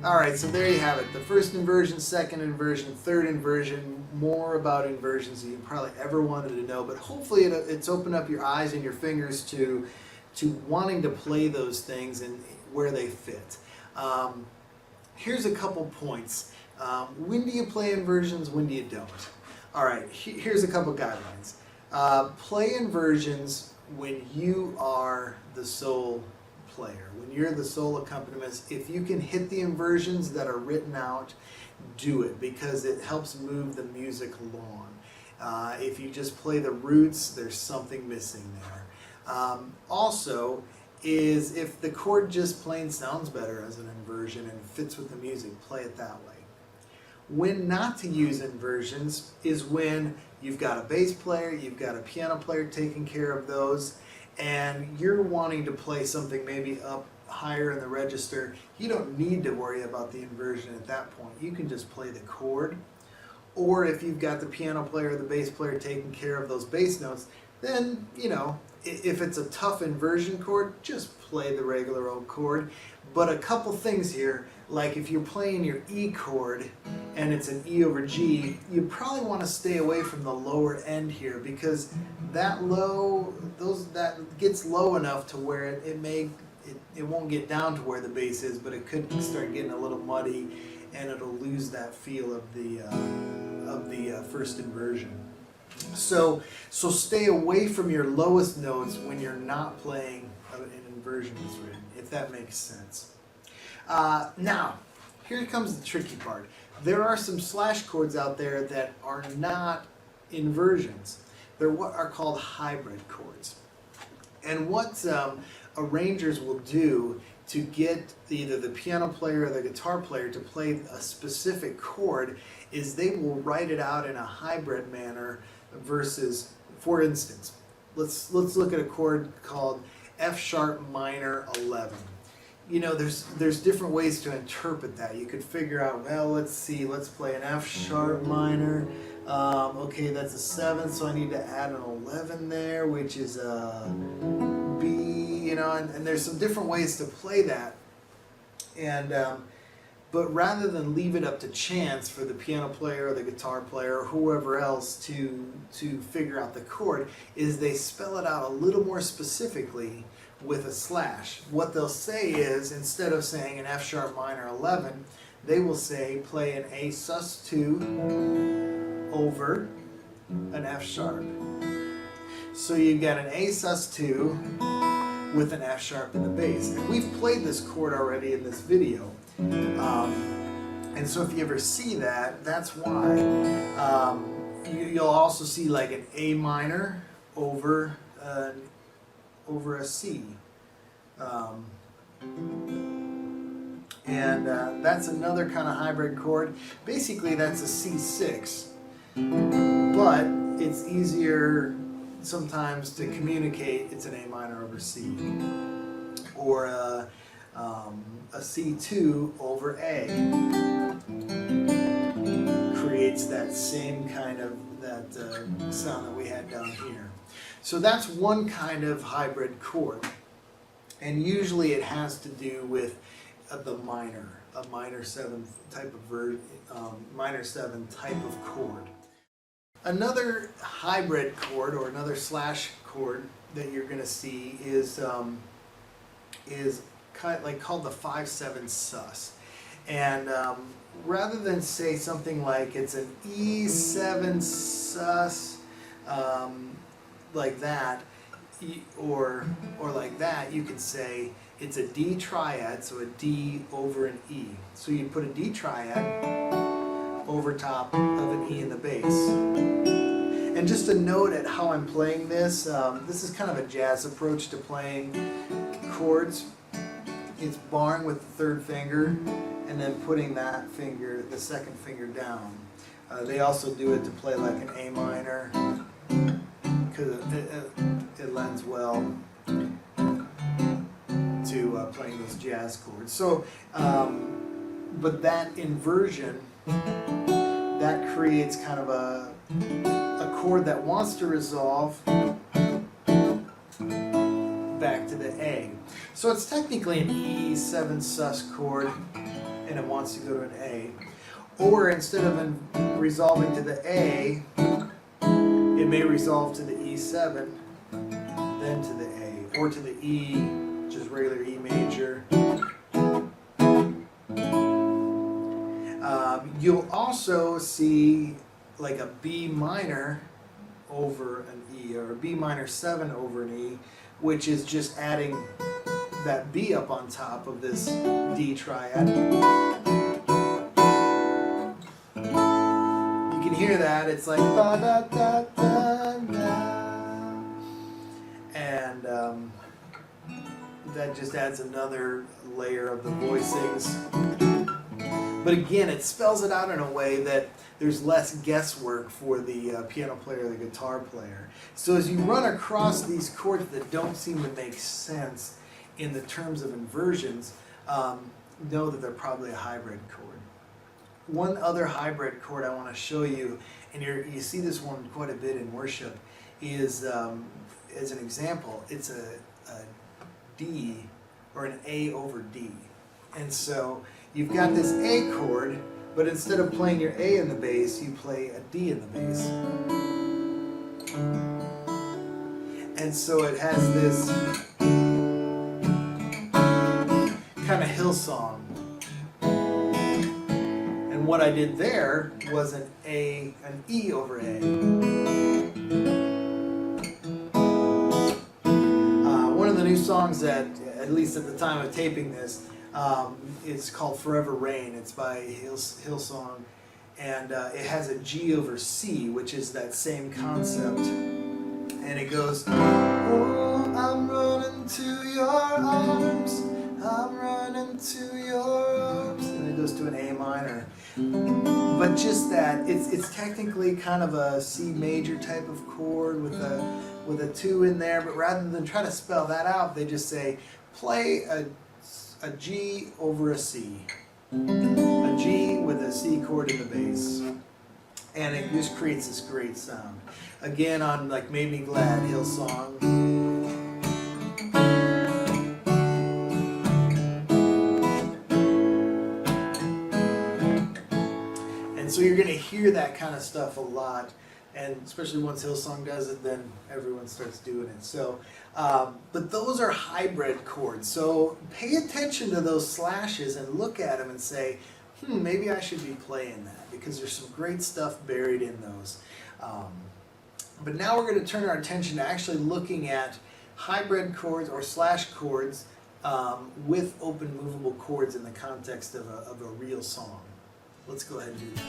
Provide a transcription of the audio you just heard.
Alright, so there you have it. The first inversion, second inversion, third inversion, more about inversions than you probably ever wanted to know, but hopefully it's opened up your eyes and your fingers to wanting to play those things and where they fit. Here's a couple points. When do you play inversions, when do you don't? Alright, here's a couple guidelines. Play inversions when you are the sole player, when you're the sole accompanist. If you can hit the inversions that are written out, do it, because it helps move the music along. If you just play the roots, there's something missing there. Also, is if the chord just plain sounds better as an inversion and fits with the music, play it that way. When not to use inversions is when you've got a bass player, you've got a piano player taking care of those, and you're wanting to play something maybe up higher in the register. You don't need to worry about the inversion at that point. You can just play the chord. Or if you've got the piano player or the bass player taking care of those bass notes, then, you know, if it's a tough inversion chord, just play the regular old chord. But a couple things here, like if you're playing your E chord and it's an E over G, you probably want to stay away from the lower end here, because that gets low enough to where it won't get down to where the bass is, but it could start getting a little muddy and it'll lose that feel of the first inversion. So stay away from your lowest notes when you're not playing an inversion that's written, if that makes sense. Now, here comes the tricky part. There are some slash chords out there that are not inversions. They're what are called hybrid chords. And what arrangers will do to get either the piano player or the guitar player to play a specific chord is they will write it out in a hybrid manner versus, for instance, let's look at a chord called F sharp minor 11. You know, there's different ways to interpret that. You could figure out, well, let's play an F sharp minor. Okay, that's a 7, so I need to add an 11 there, which is a B, you know, and there's some different ways to play that. And but rather than leave it up to chance for the piano player or the guitar player or whoever else to figure out the chord, is they spell it out a little more specifically with a slash. What they'll say is, instead of saying an F sharp minor 11, they will say play an A sus2 over an F sharp. So you've got an A sus2 with an F sharp in the bass. And we've played this chord already in this video. And so if you ever see that, that's why. You'll also see like an A minor over a C. That's another kind of hybrid chord. Basically that's a C6, but it's easier sometimes to communicate it's an A minor over C, or a C2 over A. Creates that same kind of sound that we had down here. So that's one kind of hybrid chord, and usually it has to do with the minor, a minor 7 type of chord. Another hybrid chord or another slash chord that you're going to see is kind of like called the 5/7 sus, and rather than say something like it's an E7 sus like that, or like that, you could say it's a D triad, so a D over an E. So you put a D triad over top of an E in the bass. And just a note at how I'm playing this, this is kind of a jazz approach to playing chords. It's barring with the third finger and then putting that finger, the second finger down. They also do it to play like an A minor, because it lends well to playing those jazz chords. So, but that inversion, that creates kind of a chord that wants to resolve back to the A. So it's technically an E7 sus chord, and it wants to go to an A. Or instead of resolving to the A, it may resolve to the E7, then to the A, or to the E, just regular E major. You'll also see like a B minor over an E, or a B minor 7 over an E, which is just adding that B up on top of this D triad. You can hear that, it's like ba da da da da, and that just adds another layer of the voicings. But again, it spells it out in a way that there's less guesswork for the piano player or the guitar player. So as you run across these chords that don't seem to make sense in the terms of inversions, know that they're probably a hybrid chord. One other hybrid chord I want to show you, and you see this one quite a bit in worship, is, as an example, it's a D, or an A over D. And so you've got this A chord, but instead of playing your A in the bass, you play a D in the bass. And so it has this kind of Hillsong. And what I did there was an E over A. One of the new songs that, at least at the time of taping this, it's called Forever Rain. It's by Hillsong, and it has a G over C, which is that same concept. And it goes, oh, I'm running to your arms, I'm running to your arms, and it goes to an A minor. But just that, it's technically kind of a C major type of chord with a 2 in there, but rather than try to spell that out, they just say, play a G over a C. A G with a C chord in the bass. And it just creates this great sound. Again, on like Made Me Glad, Hillsong. And so you're going to hear that kind of stuff a lot. And especially once Hillsong does it, then everyone starts doing it. So, but those are hybrid chords. So pay attention to those slashes and look at them and say, maybe I should be playing that, because there's some great stuff buried in those. But now we're going to turn our attention to actually looking at hybrid chords or slash chords with open movable chords in the context of a real song. Let's go ahead and do that.